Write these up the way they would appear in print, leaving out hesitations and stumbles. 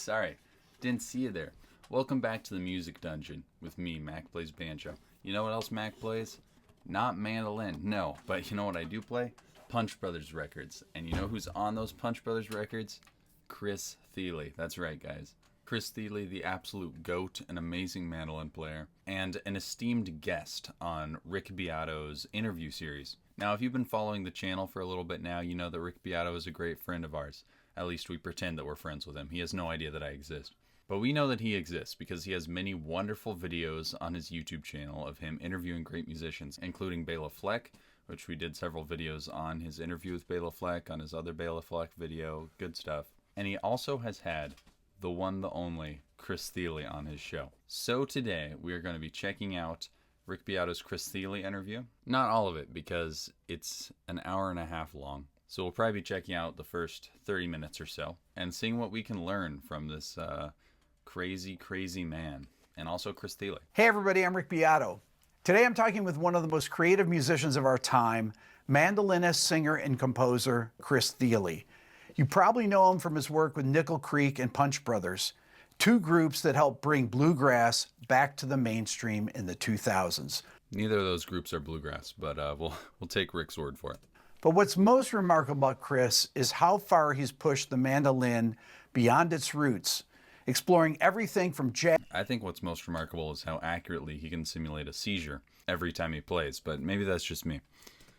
Sorry, didn't see you there. Welcome back to the Music Dungeon with me, Mac Plays Banjo. You know what else Mac plays? Not mandolin, no. But you know what I do play? Punch Brothers records. And you know who's on those Punch Brothers records? Chris Thile. That's right, guys. Chris Thile, the absolute GOAT, an amazing mandolin player, and an esteemed guest on Rick Beato's interview series. Now, if you've been following the channel for a little bit now, you know that Rick Beato is a great friend of ours. At least we pretend that we're friends with him. He has no idea that I exist. But we know that he exists because he has many wonderful videos on his YouTube channel of him interviewing great musicians, including Bela Fleck, which we did several videos on his interview with Bela Fleck, on his other Bela Fleck video, good stuff. And he also has had the one, the only, Chris Thile on his show. So today, we are going to be checking out Rick Beato's Chris Thile interview. Not all of it, because it's an hour and a half long. So we'll probably be checking out the first 30 minutes or so, and seeing what we can learn from this crazy man, and also Chris Thile. Hey everybody, I'm Rick Beato. Today I'm talking with one of the most creative musicians of our time, mandolinist, singer, and composer, Chris Thile. You probably know him from his work with Nickel Creek and Punch Brothers, two groups that helped bring bluegrass back to the mainstream in the 2000s. Neither of those groups are bluegrass, but we'll take Rick's word for it. But what's most remarkable about Chris is how far he's pushed the mandolin beyond its roots, exploring everything from jazz. I think what's most remarkable is how accurately he can simulate a seizure every time he plays, but maybe that's just me.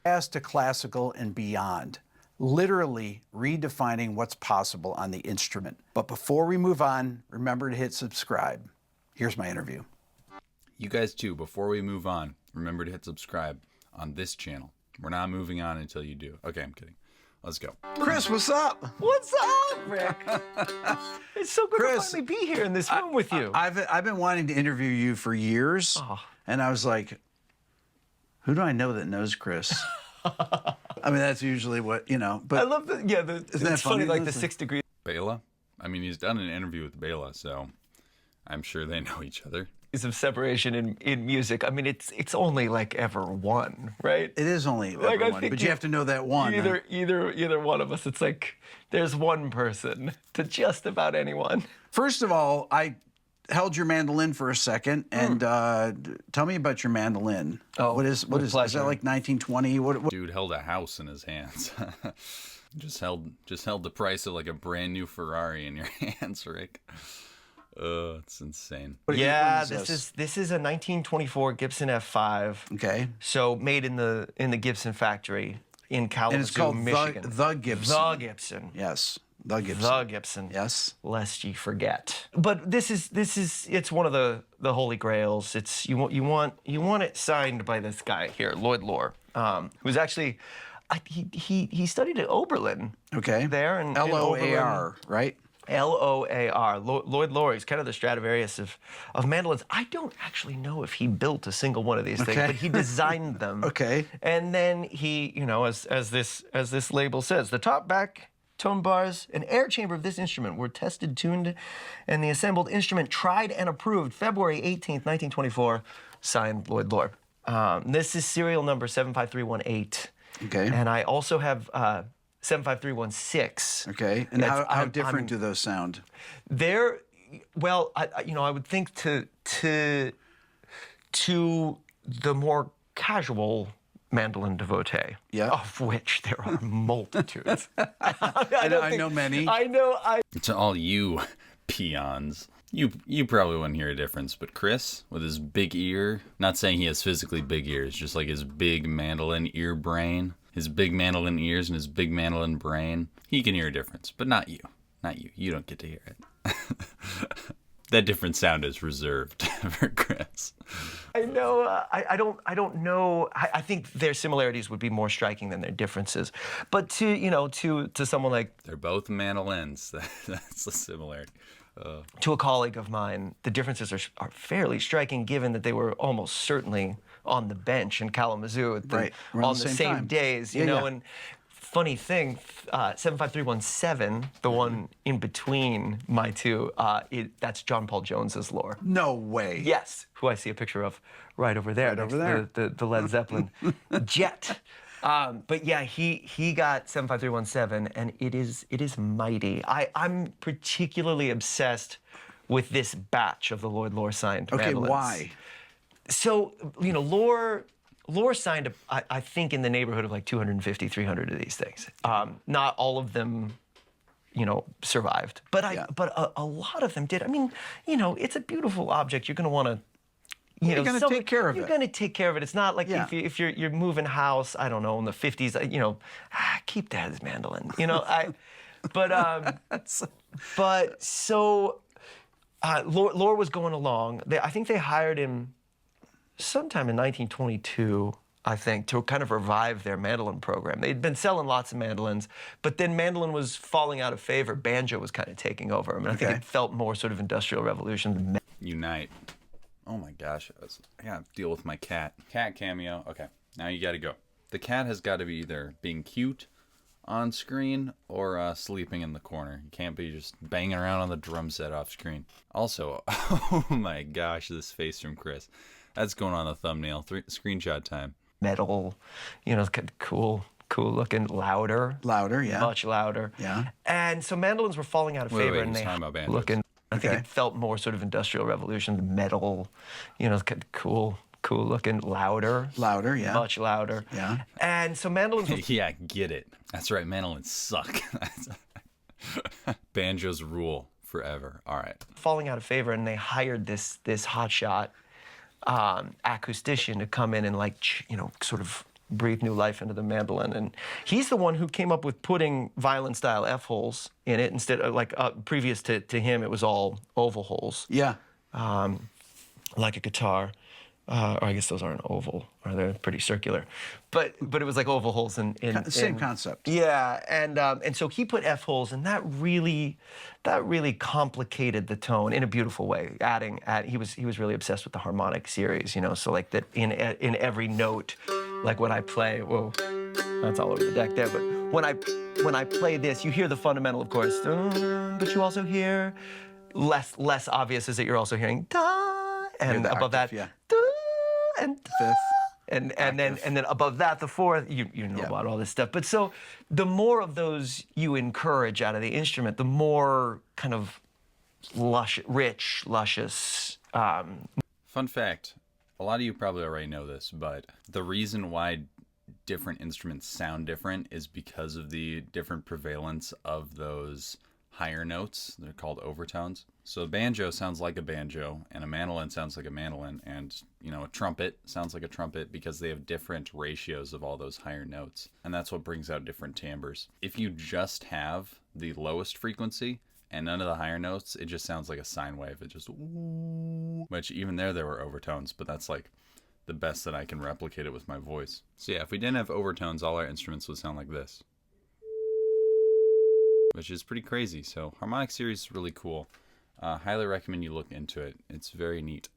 Jazz to classical and beyond, literally redefining what's possible on the instrument. But before we move on, remember to hit subscribe. Here's my interview. You guys too, before we move on, remember to hit subscribe on this channel. We're not moving on until you do. Okay, I'm kidding. Let's go. Chris, what's up? What's up, Rick? It's so good Chris, to finally be here in this room with you. I've been wanting to interview you for years, and I was like, who do I know that knows Chris? I mean, that's usually what, you know. But I love the, yeah, it's funny, like the 6 degrees. Bela? I mean, he's done an interview with Bela, so I'm sure they know each other. Of separation in music. I mean, it's only like ever one, right? It is only like, ever one, but you have to know that one. Either one of us. It's like there's one person to just about anyone. First of all, I held your mandolin for a second, and tell me about your mandolin. Oh, what is that like 1920? What? Dude held a house in his hands. just held the price of like a brand new Ferrari in your hands, Rick. It's insane. Yeah, this is a 1924 Gibson F5. Okay. So made in the Gibson factory in Kalamazoo, and it's called Michigan. The Gibson. The Gibson. Yes. The Gibson. The Gibson. Yes. Lest ye forget. But this is it's one of the holy grails. It's you want it signed by this guy here, Lloyd Loar, who's actually he studied at Oberlin. Okay. There in Loar, right? Loar. Lloyd Loar, he's kind of the Stradivarius of mandolins. I don't actually know if he built a single one of these things, but he designed them. Okay. And then he, you know, as this label says, the top, back, tone bars, and air chamber of this instrument were tested, tuned, and the assembled instrument tried and approved February 18th, 1924, signed Lloyd Loar. This is serial number 75318. Okay. And I also have 75316. Okay, and how different do those sound? They're, well, I would think to the more casual mandolin devotee, of which there are multitudes. I know many. I know. To all you peons, you probably wouldn't hear a difference, but Chris, with his big ear, not saying he has physically big ears, just like his big mandolin ear brain, his big mandolin ears and his big mandolin brain, he can hear a difference, but not you. Not you. You don't get to hear it. That different sound is reserved for Chris. I know. I don't know. I think their similarities would be more striking than their differences. But to someone like, they're both mandolins. That's the similarity. To a colleague of mine, the differences are fairly striking, given that they were almost certainly on the bench in Kalamazoo on the same days, you know. And funny thing, 75317, the one in between my two, that's John Paul Jones's Loar. No way. Yes, who I see a picture of right over there. Right over there. The Led Zeppelin jet. But yeah, he got 75317, and it is mighty. I'm particularly obsessed with this batch of the Lloyd Loar signed mandolins. Okay, why? So, Loar signed, I think, in the neighborhood of like 250, 300 of these things. Not all of them, survived, but a lot of them did. I mean, it's a beautiful object. You're going to want to. You're going to take care of it. You're going to take care of it. It's not like if you're moving house, I don't know, in the 50s, keep Dad's mandolin. But so Loar was going along. I think they hired him sometime in 1922, I think, to kind of revive their mandolin program. They'd been selling lots of mandolins, but then mandolin was falling out of favor. Banjo was kind of taking over. I mean, I think it felt more sort of industrial revolution. Unite. Oh my gosh, I gotta deal with my cat. Cat cameo. Okay, now you gotta go. The cat has got to be either being cute on screen or sleeping in the corner. You can't be just banging around on the drum set off screen. Also, oh my gosh, this face from Chris. That's going on the thumbnail. Screenshot time. Metal, cool looking, louder. Louder, yeah. Much louder. Yeah. And so mandolins were falling out of favor, and they looking. I think it felt more sort of industrial revolution, metal, cool looking, louder. Louder, yeah. Much louder. Yeah. And so mandolins were... Yeah, get it. That's right, mandolins suck. Banjos rule forever. All right. Falling out of favor, and they hired this hotshot acoustician to come in and sort of breathe new life into the mandolin. And he's the one who came up with putting violin-style F-holes in it instead of, previous to him, it was all oval holes. Yeah. Like a guitar. Or I guess those aren't oval, or they're pretty circular. But it was like oval holes in same concept. Yeah, and so he put F-holes, and that really complicated the tone in a beautiful way. He was really obsessed with the harmonic series, so like that in every note, like when I play, whoa, that's all over the deck there. But when I play this, you hear the fundamental, of course, but you also hear less obvious is that you're also hearing da, and above that, da, and da, fifth. And then above that, the fourth, you know about all this stuff. But so the more of those you encourage out of the instrument, the more kind of rich, luscious. Fun fact, a lot of you probably already know this, but the reason why different instruments sound different is because of the different prevalence of those higher notes. They're called overtones. So a banjo sounds like a banjo, and a mandolin sounds like a mandolin, and a trumpet sounds like a trumpet because they have different ratios of all those higher notes, and that's what brings out different timbres. If you just have the lowest frequency and none of the higher notes, it just sounds like a sine wave. It just which even there were overtones, but that's like the best that I can replicate it with my voice. So yeah, if we didn't have overtones, all our instruments would sound like this, which is pretty crazy. So harmonic series is really cool. Highly recommend you look into it. It's very neat.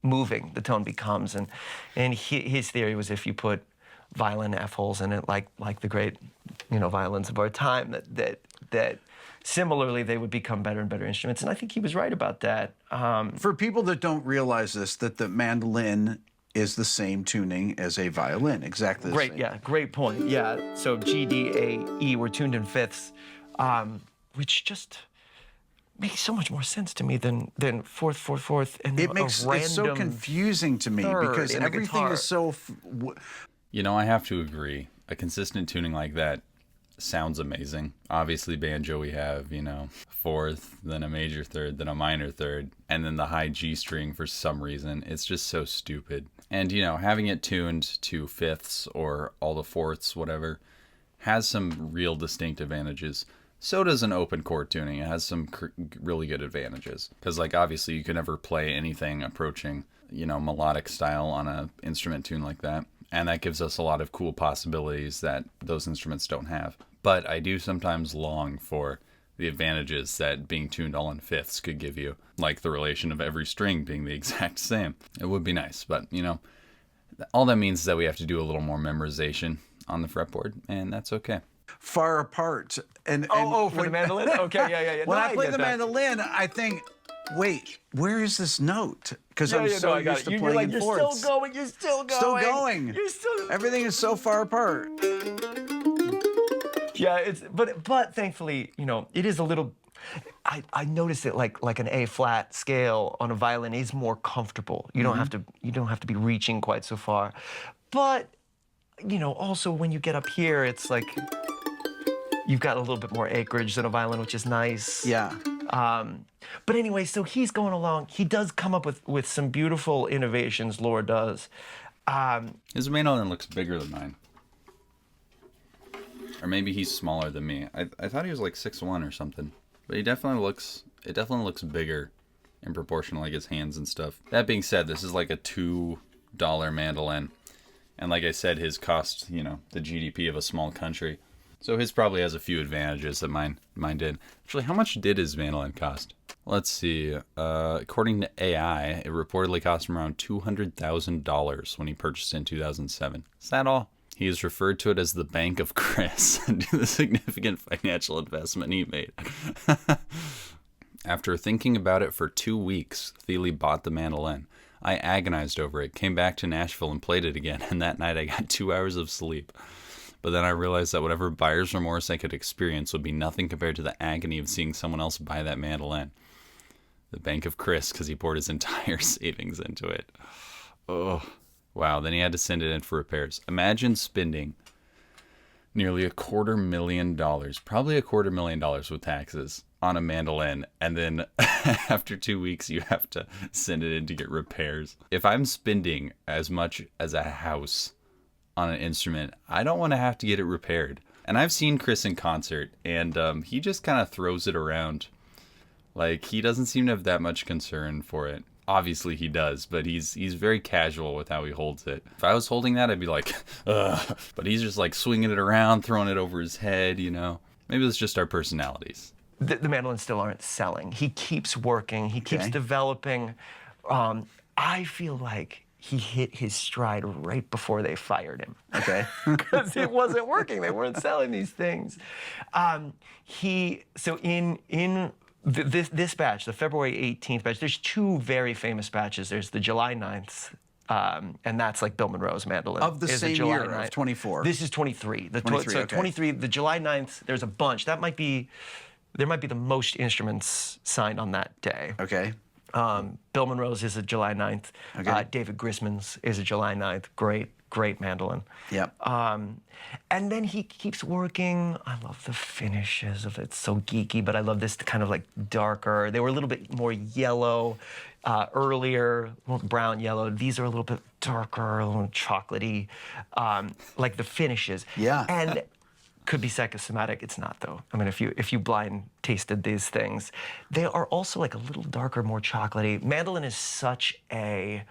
Moving the tone becomes, and his theory was if you put violin F-holes in it, like the great violins of our time, that similarly they would become better and better instruments. And I think he was right about that. For people that don't realize this, that the mandolin is the same tuning as a violin, exactly the same. Yeah, great point. Yeah, so G, D, A, E were tuned in fifths, which just makes so much more sense to me than fourth, and it's so confusing to me because everything is so. I have to agree. A consistent tuning like that sounds amazing. Obviously, banjo we have, fourth, then a major third, then a minor third, and then the high G string for some reason. It's just so stupid. And having it tuned to fifths or all the fourths, whatever, has some real distinct advantages. So does an open chord tuning. It has some really good advantages. Because, obviously, you can never play anything approaching, melodic style on an instrument tune like that. And that gives us a lot of cool possibilities that those instruments don't have. But I do sometimes long for the advantages that being tuned all in fifths could give you. Like the relation of every string being the exact same. It would be nice. But, all that means is that we have to do a little more memorization on the fretboard. And that's okay. Far apart. And for the mandolin? Okay, yeah. When I play the mandolin, I think, Wait, where is this note? Because I'm so used to playing in fourths. You're still going. You're still going. Still going. You're still. Everything is so far apart. Yeah, but thankfully, it is a little. I noticed it like an A flat scale on a violin is more comfortable. You don't have to be reaching quite so far. But also when you get up here, it's like you've got a little bit more acreage than a violin, which is nice. Yeah. But anyway, so he's going along. He does come up with some beautiful innovations, Laura does. His mandolin looks bigger than mine. Or maybe he's smaller than me. I thought he was like 6'1" or something. But it definitely looks bigger in proportion to like his hands and stuff. That being said, this is like a $2 mandolin. And like I said, his cost, the GDP of a small country. So his probably has a few advantages that mine did. Actually, how much did his mandolin cost? Let's see. According to AI, it reportedly cost him around $200,000 when he purchased it in 2007. Is that all? He has referred to it as the Bank of Chris due to the significant financial investment he made. After thinking about it for 2 weeks, Thile bought the mandolin. I agonized over it, came back to Nashville and played it again, and that night I got 2 hours of sleep. But then I realized that whatever buyer's remorse I could experience would be nothing compared to the agony of seeing someone else buy that mandolin. The Bank of Chris, because he poured his entire savings into it. Oh, wow. Then he had to send it in for repairs. Imagine spending nearly $250,000, probably $250,000 with taxes, on a mandolin, and then after 2 weeks you have to send it in to get repairs. If I'm spending as much as a house on an instrument, I don't want to have to get it repaired. And I've seen Chris in concert, and he just kind of throws it around. Like, he doesn't seem to have that much concern for it. Obviously he does, but he's very casual with how he holds it. If I was holding that, I'd be like, ugh. But he's just like swinging it around, throwing it over his head, Maybe it's just our personalities. The mandolins still aren't selling. He keeps working. He keeps developing. I feel like he hit his stride right before they fired him. Okay. Because it wasn't working. They weren't selling these things. This batch, the February 18th batch, there's two very famous batches. There's the July 9th, and that's like Bill Monroe's mandolin. Of the same year, of 24. This is 23. 23, okay. 23, the July 9th, there's a bunch. There might be the most instruments signed on that day. Okay. Bill Monroe's is a July 9th. Okay. David Grisman's is a July 9th. Great mandolin. Yep. And then he keeps working. I love the finishes of it. It's so geeky, but I love this kind of like darker. They were a little bit more yellow earlier, brown, yellow. These are a little bit darker, a little chocolatey, like the finishes. Yeah. And could be psychosomatic. It's not, though. I mean, if you blind tasted these things, they are also like a little darker, more chocolatey. Mandolin is such a,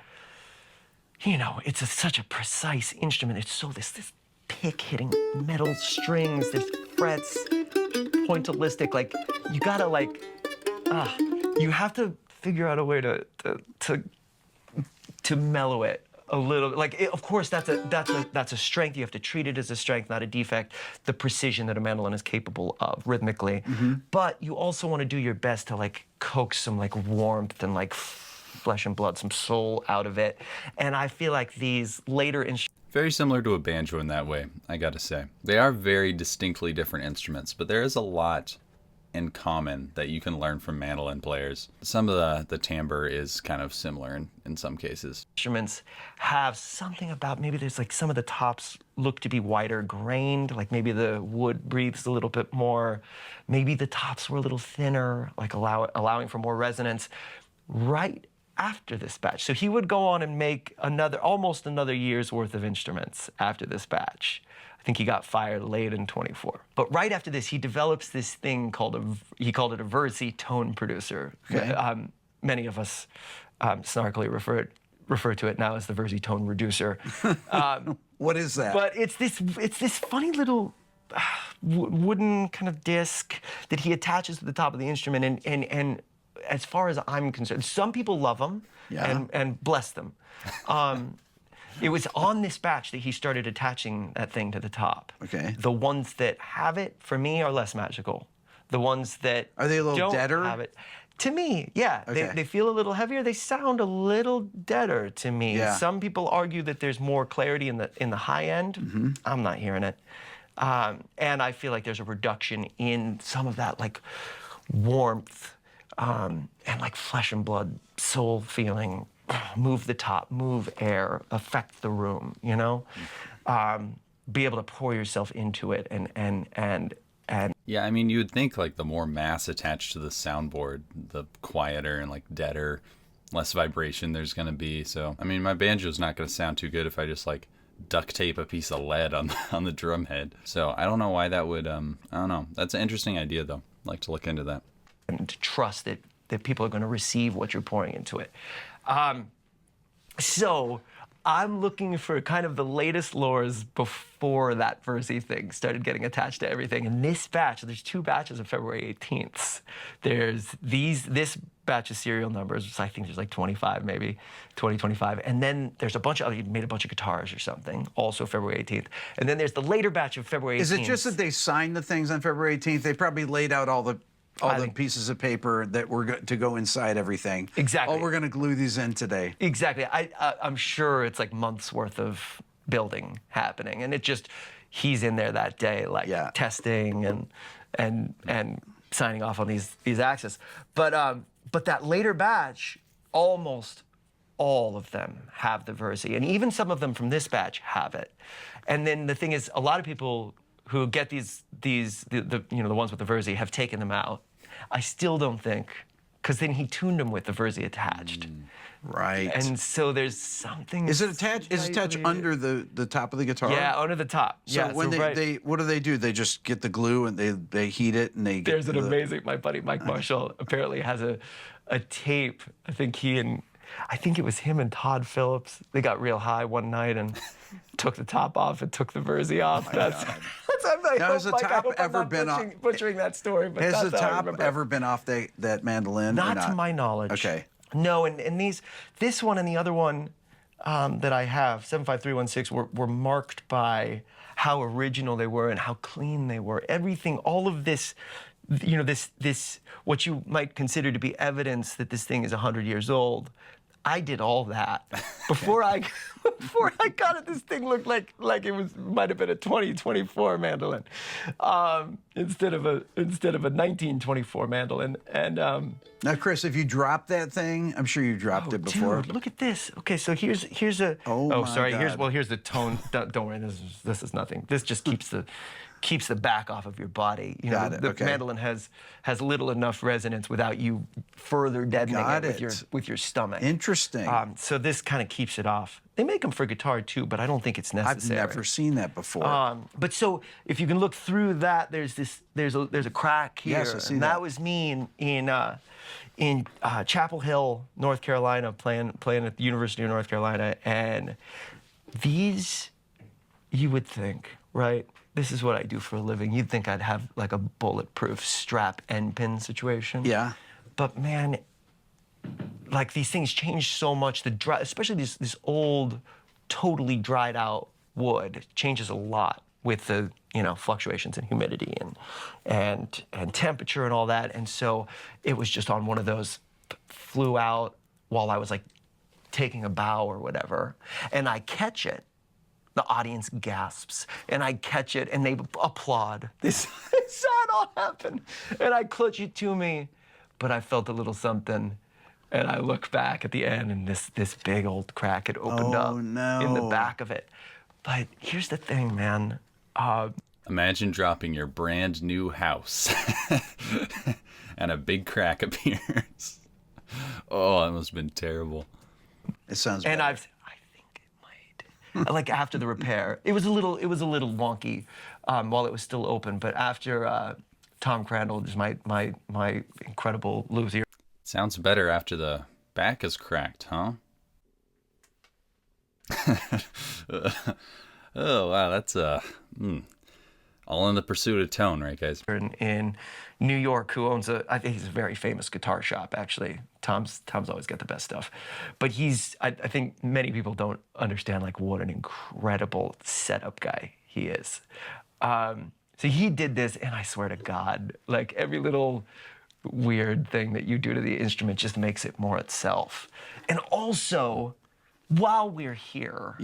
it's such a precise instrument. It's so this pick hitting metal strings, this frets, pointillistic. Like you gotta you have to figure out a way to mellow it a little. Like of course that's a strength. You have to treat it as a strength, not a defect. The precision that a mandolin is capable of rhythmically, but you also want to do your best to like coax some like warmth and like flesh and blood, some soul out of it. And I feel like these later very similar to a banjo in that way, I gotta say. They are very distinctly different instruments, but there is a lot in common that you can learn from mandolin players. Some of the timbre is kind of similar in some cases. Instruments have something about, maybe there's like some of the tops look to be wider grained, like maybe the wood breathes a little bit more. Maybe the tops were a little thinner, like allowing for more resonance. Right after this batch. So he would go on and make almost another year's worth of instruments after this batch. I think he got fired late in 24. But right after this, he develops this thing he called it a Verzi tone producer. Okay. Many of us snarkily refer to it now as the Verzi tone reducer. What is that? But it's this funny little wooden kind of disc that he attaches to the top of the instrument, and as far as I'm concerned, some people love them and bless them. It was on this batch that he started attaching that thing to the top. Okay. The ones that have it, for me, are less magical. The ones that are they a little don't deader? Have it, To me, yeah. Okay. They feel a little heavier. They sound a little deader to me. Yeah. Some people argue that there's more clarity in the high end. I'm not hearing it. And I feel like there's a reduction in some of that like warmth and like flesh and blood, soul feeling. Move the top, move air, affect the room, you know? Be able to pour yourself into it and Yeah, I mean, you would think like the more mass attached to the soundboard, the quieter and like deader, less vibration there's going to be. So, I mean, my banjo's not going to sound too good if I just like duct tape a piece of lead on the drum head. So I don't know why that would, I don't know. That's an interesting idea though. I'd like to look into that. And to trust that people are going to receive what you're pouring into it. So I'm looking for kind of the latest lures before that Verzi thing started getting attached to everything. And this batch, there's 2 batches of February 18th. There's this batch of serial numbers, which I think there's like 25, maybe 20, 25. And then there's a bunch of other, you made a bunch of guitars or something, also February 18th. And then there's the later batch of February 18th. Is it just that they signed the things on February 18th? They probably laid out all the pieces of paper that were to go inside everything. Exactly. Oh, we're going to glue these in today. Exactly. I'm sure it's like months worth of building happening, and it just he's in there that day, like testing and signing off on these axes. But that later batch, almost all of them have the Verzi, and even some of them from this batch have it. And then the thing is, a lot of people who get the ones with the Verzi have taken them out. I still don't think, because then he tuned them with the Verzi attached. Right. And so there's something. Is it attached? Is it attached under the top of the guitar? Yeah, under the top. So yeah, when they what do? They just get the glue and they heat it and they get There's an amazing, my buddy Mike Marshall apparently has a tape. I think it was him and Todd Phillips. They got real high one night and took the top off and took the Verzi off. Has the top ever been off? Butchering that story, but has the top ever been off that mandolin? Not to my knowledge. Okay. No, and this one and the other one that I have, 75316, were marked by how original they were and how clean they were. Everything, all of this, this what you might consider to be evidence that this thing is 100 years old. I did all that before I got it. This thing looked like it might have been a 2024 mandolin instead of a 1924 mandolin. And now, Chris, if you dropped that thing, I'm sure you dropped it before. Dude, look at this. Okay, so here's a. Oh sorry. God. Here's the tone. Don't worry. This is nothing. This just keeps the back off of your body. The mandolin has little enough resonance without you further deadening it with your stomach. Interesting. So this kind of keeps it off. They make them for guitar too, but I don't think it's necessary. I've never seen that before. But so if you can look through that, there's a crack here. Yes, I see and that was me in Chapel Hill, North Carolina, playing at the University of North Carolina, and these, you would think, right? This is what I do for a living. You'd think I'd have like a bulletproof strap end pin situation. Yeah. But man, like these things change so much. Especially this old, totally dried out wood changes a lot with the fluctuations in humidity and temperature and all that. And so it was just on one of those, flew out while I was like taking a bow or whatever, and I catch it. The audience gasps, and I catch it, and they applaud. This saw it all happen, and I clutch it to me, but I felt a little something, and I look back at the end, and this big old crack had opened up in the back of it. But here's the thing, man. Imagine dropping your brand new house, and a big crack appears. Oh, that must have been terrible. It sounds. And I think it might. Like after the repair, it was a little wonky while it was still open. But after Tom Crandall, just my incredible luthier. Sounds better after the back is cracked, huh? Oh wow, that's all in the pursuit of tone, right, guys? In New York, who owns I think he's a very famous guitar shop, actually. Tom's always got the best stuff. But I think many people don't understand like what an incredible setup guy he is. So he did this, and I swear to God, like every little weird thing that you do to the instrument just makes it more itself. And also, while we're here,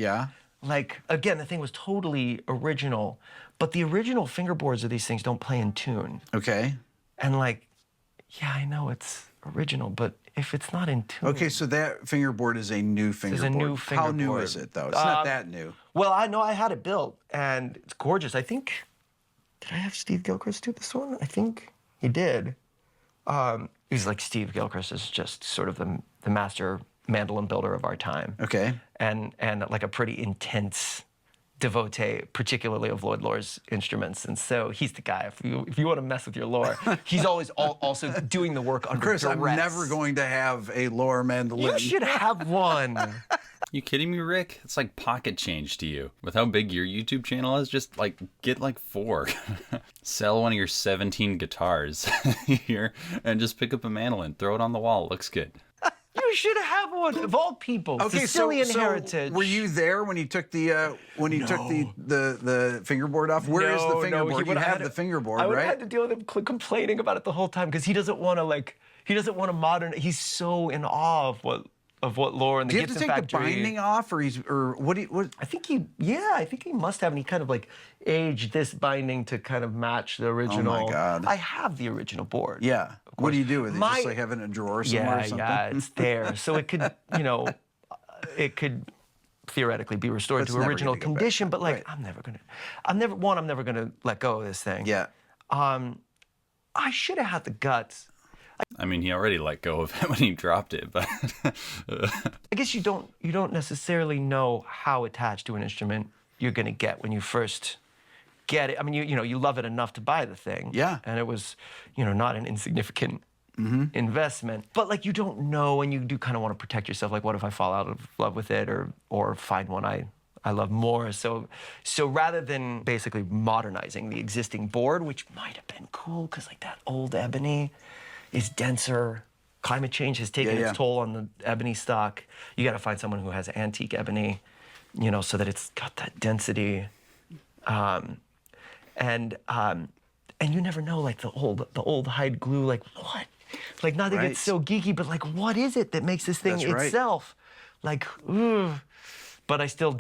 like, again, the thing was totally original, but the original fingerboards of these things don't play in tune. Okay. And like, yeah, I know it's original, but if it's not in tune. Okay, so that fingerboard is a new fingerboard. It's a new fingerboard. How new is it, though? It's not that new. Well, I know I had it built, and it's gorgeous. I think, did I have Steve Gilchrist do this one? I think he did. He's like, Steve Gilchrist is just sort of the master mandolin builder of our time. Okay. And like a pretty intense devotee, particularly of Lloyd Loar's instruments. And so he's the guy. If you want to mess with your Loar, he's always also doing the work under Chris, duress. I'm never going to have a Loar mandolin. You should have one. You kidding me, Rick? It's like pocket change to you. With how big your YouTube channel is, just like get like 4. Sell one of your 17 guitars here and just pick up a mandolin. Throw it on the wall. Looks good. You should have one, of all people. Okay, Sicilian so heritage. Were you there when he took the the fingerboard off? Where is the fingerboard? You have the fingerboard, I would right? have had to deal with him complaining about it the whole time because he doesn't want to modern. He's so in awe of what Loar and the Gibson Factory. Do you have to take Factory. the binding off, or what? I think he must have, and he kind of like aged this binding to kind of match the original. Oh my God! I have the original board. Yeah. What do you do with it? Just like have it in a drawer somewhere or something? Yeah, it's there. So it could, it could theoretically be restored to original condition, but like, I'm never gonna let go of this thing. Yeah. I should have had the guts. I mean, he already let go of it when he dropped it, but I guess you don't necessarily know how attached to an instrument you're gonna get when you first get it. I mean, you love it enough to buy the thing. Yeah. And it was, not an insignificant investment. But like, you don't know, and you do kind of want to protect yourself. Like, what if I fall out of love with it, or find one I love more? So rather than basically modernizing the existing board, which might have been cool, because like that old ebony is denser. Climate change has taken its toll on the ebony stock. You got to find someone who has antique ebony, so that it's got that density. And you never know, like the old hide glue, like what? Like, not to get so geeky, but like, what is it that makes this thing itself? Like, ooh. But I was still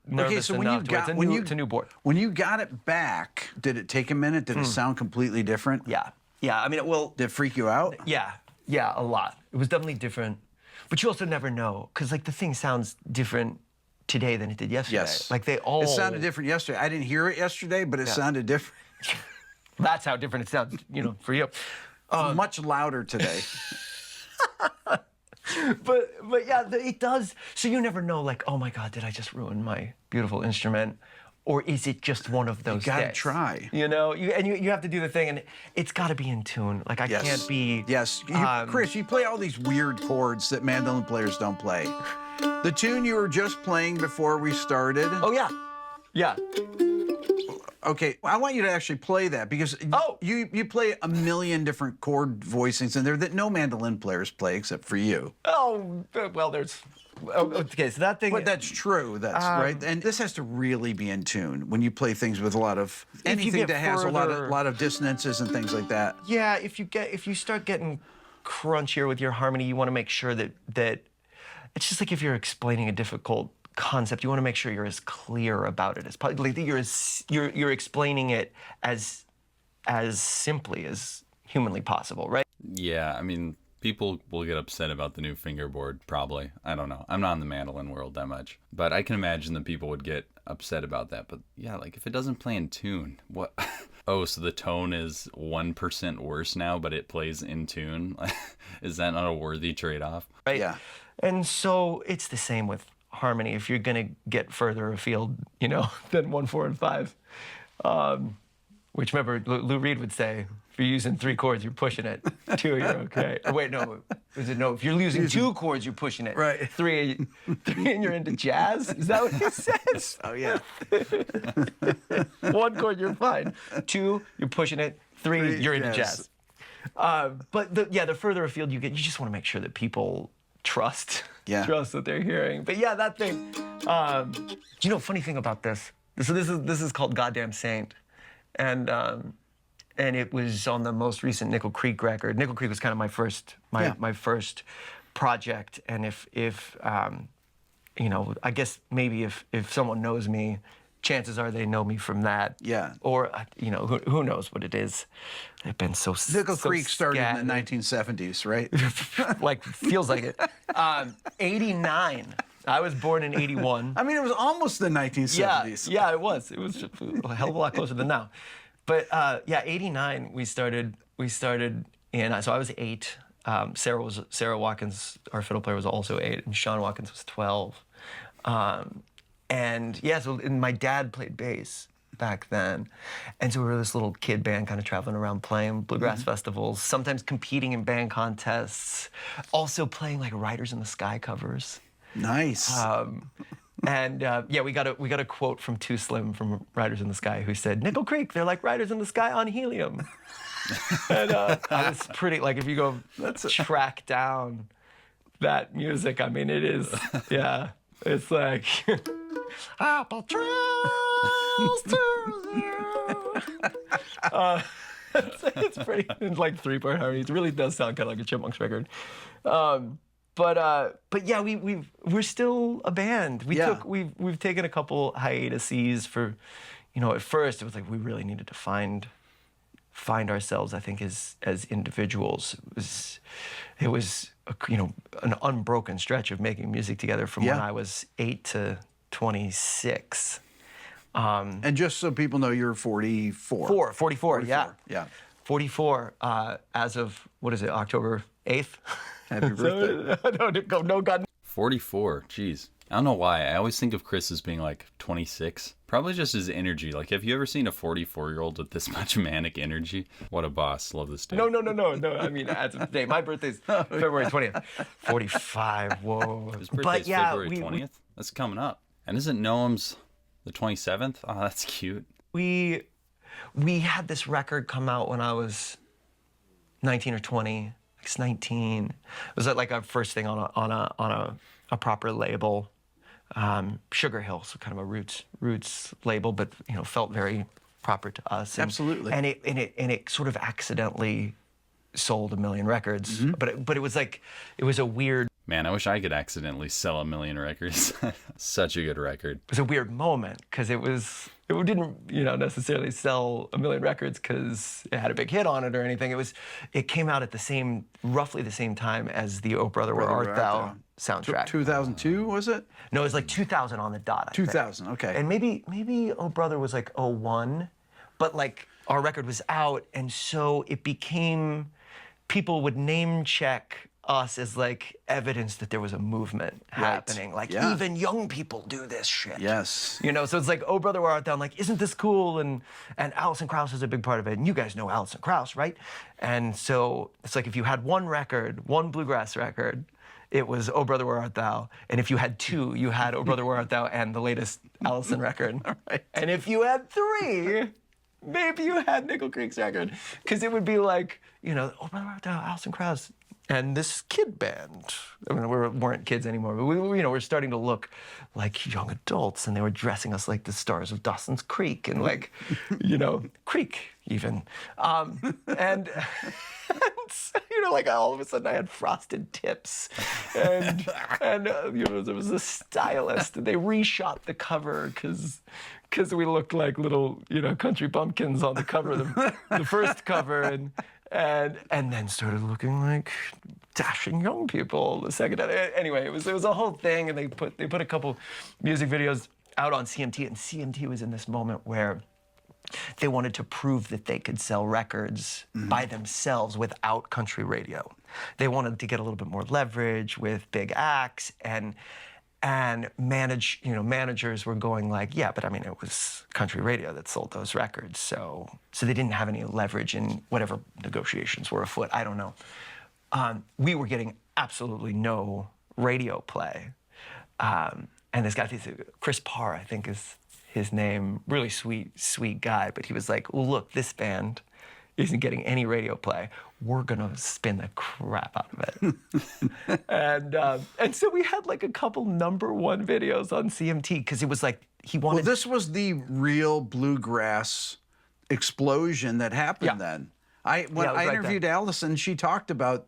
nervous enough to it's a new board. When you got it back, did it take a minute? Did it sound completely different? Yeah. I mean, Did it freak you out? Yeah, a lot. It was definitely different. But you also never know, because like the thing sounds different today than it did yesterday. Yes. Like they all... It sounded different yesterday. I didn't hear it yesterday, but it sounded different. That's how different it sounds, for you. Much louder today. But yeah, it does. So you never know, like, oh my God, did I just ruin my beautiful instrument? Or is it just one of those You gotta days? try. You have to do the thing, and it's gotta be in tune. Like, I can't be... Yes. Chris, you play all these weird chords that mandolin players don't play. The tune you were just playing before we started. Oh, yeah. Yeah. Okay, I want you to actually play that, because you play a million different chord voicings in there that no mandolin players play except for you. Oh, well, there's... Okay, so that thing... But that's true, that's right. And this has to really be in tune when you play things with a lot of... Anything that has a lot of dissonances and things like that. Yeah, if you start getting crunchier with your harmony, you want to make sure that it's just like if you're explaining a difficult concept, you want to make sure you're as clear about it as possible. Like you're explaining it as simply as humanly possible, right? yeah, I mean, people will get upset about the new fingerboard, probably. I don't know. I'm not in the mandolin world that much. But I can imagine that people would get upset about that. But yeah, like if it doesn't play in tune, what? Oh, so the tone is 1% worse now, but it plays in tune? Is that not a worthy trade-off? Right. Yeah. And so it's the same with harmony. If you're going to get further afield, than 1, 4, and 5, which remember Lou Reed would say, if you're using 3 chords, you're pushing it. 2, you're okay. Or wait, no. No, if you're using 2 chords, you're pushing it. Right. 3, and you're into jazz? Is that what he says? Oh, yeah. 1 chord, you're fine. 2, you're pushing it. 3, you're into jazz. But the further afield you get, you just want to make sure that people trust what they're hearing. But yeah, that thing. Funny thing about this. So this is called Goddamn Saint, and and it was on the most recent Nickel Creek record. Nickel Creek was kind of my first project, and if you know, I guess maybe if someone knows me, chances are they know me from that. Yeah. Or, you know, who knows what it is. They've been so Nickel so Creek started scattered. in the 1970s, right? Like, feels like it. 89. I was born in 81. I mean, it was almost the 1970s. Yeah, it was. It was a hell of a lot closer than now. But, yeah, 89, we started in, so I was 8. Sarah Watkins, our fiddle player, was also 8, and Sean Watkins was 12. And yeah, and my dad played bass back then. And so we were this little kid band kind of traveling around playing bluegrass festivals, sometimes competing in band contests, also playing like Riders in the Sky covers. Nice. And yeah, we got a quote from Too Slim from Riders in the Sky who said, "Nickel Creek, they're like Riders in the Sky on helium." And I was pretty, like, if you go track down that music, I mean, it is, yeah, it's like, apple trails to you. It's pretty, it's like 3-part harmonies. It really does sound kind of like a Chipmunks record. But yeah, we're still a band. We've taken a couple hiatuses for, you know, at first it was like we really needed to find ourselves, I think, as individuals. It was you know, an unbroken stretch of making music together from when I was 8 to 26. And just so people know, you're 44. 44, yeah. Yeah. 44 as of, what is it, October 8th? Happy birthday. No, God. 44, jeez. I don't know why. I always think of Chris as being like 26. Probably just his energy. Like, have you ever seen a 44-year-old with this much manic energy? What a boss. Love this day. No. I mean, as of today. My birthday's February 20th. 45, whoa. His birthday's February 20th? That's coming up. And isn't Noam's the 27th? Oh, that's cute. We had this record come out when I was 19 or 20. I was 19. It was like our first thing on a proper label. Sugar Hill, so kind of a roots label, but you know, felt very proper to us. Absolutely. And it sort of accidentally sold 1 million records. Mm-hmm. But it was like, it was a weird. Man, I wish I could accidentally sell 1 million records. Such a good record. It was a weird moment because it didn't, you know, necessarily sell 1 million records because it had a big hit on it or anything. It came out at roughly the same time as the Oh Brother, Where Art Thou soundtrack. 2002, was it? No, it was like 2000 on the dot. 2000, okay. And maybe Oh Brother was like 01, but like our record was out, and so it became, people would name check us as like evidence that there was a movement happening. Like, even young people do this shit. Yes. You know, so it's like, Oh Brother, Where Art Thou? I'm like, isn't this cool? And Alison Krauss is a big part of it. And you guys know Alison Krauss, right? And so it's like, if you had one bluegrass record, it was Oh Brother, Where Art Thou? And if you had 2, you had Oh Brother, Where Art Thou and the latest Allison record. Right. And if you had 3, maybe you had Nickel Creek's record. Because it would be like, you know, Oh Brother, Where Art Thou, Alison Krauss, and this kid band. I mean, we weren't kids anymore, but we're starting to look like young adults, and they were dressing us like the stars of Dawson's Creek, and like, you know, Creek even. And you know, like all of a sudden I had frosted tips, and you know, there was a stylist, and they reshot the cover because we looked like little, you know, country bumpkins on the cover of the first cover, and then started looking like dashing young people the second. Anyway, it was a whole thing, and they put a couple music videos out on CMT, and CMT was in this moment where they wanted to prove that they could sell records by themselves without country radio. They wanted to get a little bit more leverage with big acts, and managers were going like, yeah, but I mean, it was country radio that sold those records, so they didn't have any leverage in whatever negotiations were afoot. I don't know. We were getting absolutely no radio play, and this guy, Chris Parr, I think is his name, really sweet guy, but he was like, well, look, this band isn't getting any radio play. We're gonna spin the crap out of it. And so we had like a couple #1 videos on CMT, because it was like, he wanted. Well, this was the real bluegrass explosion that happened then. When I interviewed Allison, she talked about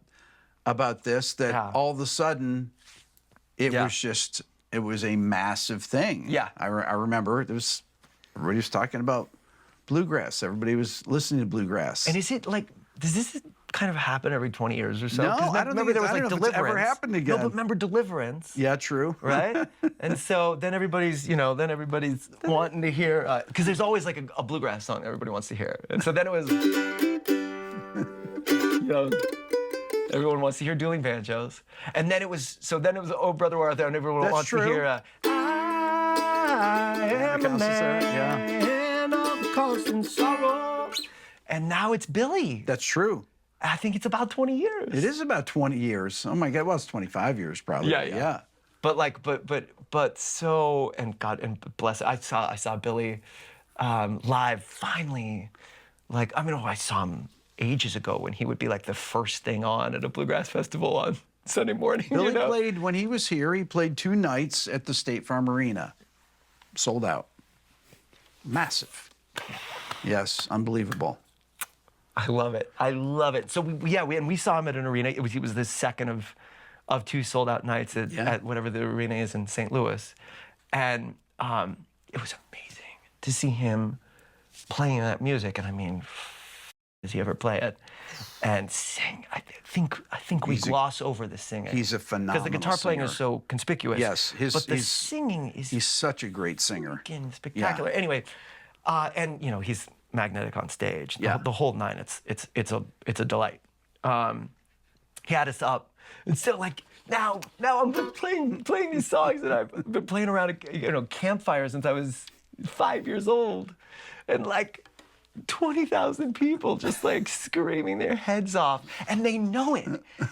this, that all of a sudden it was a massive thing. Yeah. I remember everybody was talking about bluegrass. Everybody was listening to bluegrass. And is it like, does this kind of happen every 20 years or so? No, I don't think there was like if it's Deliverance. ever happened again. No, but remember Deliverance? Yeah, true. Right? And so then everybody's wanting to hear, because there's always like a bluegrass song everybody wants to hear. And so then it was, everyone wants to hear dueling banjos. And then it was, Oh Brother Where Art Thou, and everyone wants to hear, I am a man of constant sorrow. And now it's Billy. That's true. I think it's about 20 years. It is about 20 years. Oh my God, well, it's 25 years probably. Yeah. But so, and God, and bless it, I saw Billy live finally. Like, I saw him ages ago when he would be like the first thing on at a bluegrass festival on Sunday morning. Billy played, when he was here, he played 2 nights at the State Farm Arena. Sold out. Massive. Yes, unbelievable. I love it. So we saw him at an arena. He was the second of 2 sold out nights at whatever the arena is in St. Louis, and it was amazing to see him playing that music. And I mean, does he ever play it and sing? I think we gloss over the singing. He's a phenomenal because the guitar playing is so conspicuous. Yes, but the singing is he's such a great singer. Spectacular. Yeah. Anyway, and he's magnetic on stage. The whole nine. It's a delight. He had us up, and so like now I'm playing these songs that I've been playing around campfires since I was 5 years old, and like 20,000 people just like screaming their heads off, and they know it.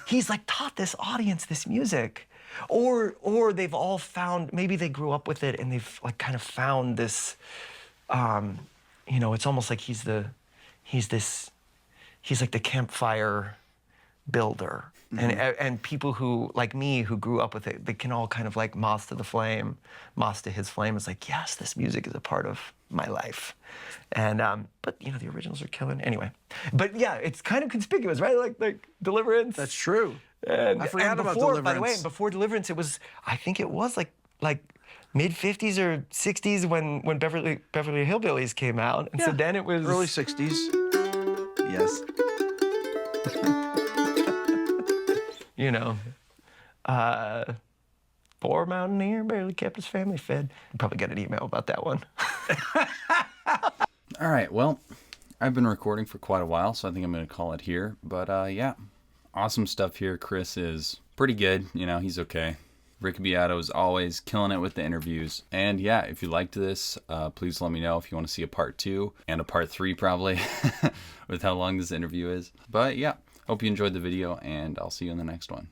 He's like taught this audience this music, or they've all found, maybe they grew up with it and they've like kind of found this. It's almost like he's like the campfire builder. Mm-hmm. And people who, like me, who grew up with it, they can all kind of like moth to his flame. It's like, yes, this music is a part of my life. And, but the originals are killing anyway. But yeah, it's kind of conspicuous, right? Like Deliverance. That's true. And I forgot about Deliverance. By the way, before Deliverance, I think it was like mid-50s or 60s when Beverly Hillbillies came out. And so then it was... Early 60s. Yes. Poor mountaineer barely kept his family fed. You probably get an email about that one. All right, well, I've been recording for quite a while, so I think I'm going to call it here. But yeah, awesome stuff here. Chris is pretty good. He's okay. Rick Beato is always killing it with the interviews. And yeah, if you liked this, please let me know if you want to see a part 2 and a part 3 probably with how long this interview is. But yeah, hope you enjoyed the video, and I'll see you in the next one.